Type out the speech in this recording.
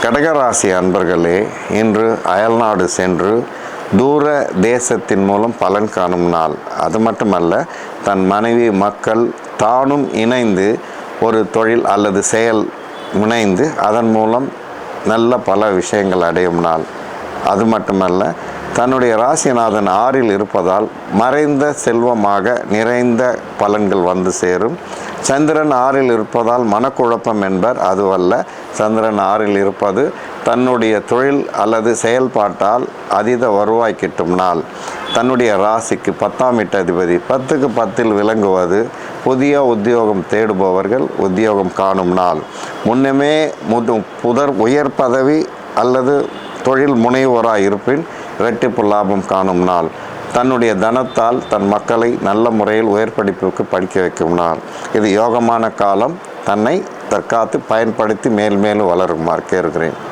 கடகராசி அன்பர்களே, இன்று அயல்நாடு சென்று தூர தேசத்தின் மூலம் பலன் காணும் நாள். அது மட்டுமல்ல, தன் மனைவி மக்கள் தானும் இணைந்து ஒரு தொழில் அல்லது செயல் முனைந்து அதன் மூலம் நல்ல பல விஷயங்கள் அடையும் நாள். அது மட்டுமல்ல, தன்னுடைய ராசிநாதன் 6ல் இருப்பதால் மறைந்த செல்வமாக நிறைந்த பலன்கள் வந்து சேரும். சந்திரன் 6ல் இருப்பதால் மனக்குழப்பம் என்பர் அதுவல்ல. சந்திரன் 6ல் இருப்பது தன்னுடைய தொழில் அல்லது செயல்பாட்டால் அதீத வருவாய் கிட்டும் நாள். தன்னுடைய ராசிக்கு 10ஆம் அதிபதி 10க்கு 10ல் விளங்குவது புதிய உத்தியோகம் தேடுபவர்கள் உத்தியோகம் காணும் நாள். முன்னமே உயர் பதவி அல்லது தொழில் முனைவோராக இருப்பின் இரட்டிப்பு லாபம் காணும் நாள். தன்னுடைய தனத்தால் தன் மக்களை நல்ல முறையில் உயர் படிப்புக்கு படிக்க வைக்கும் நாள். இது யோகமான காலம். தன்னை தற்காத்து பயன்படுத்தி மேல் மேலும் வளருமாறு கேட்கிறேன்.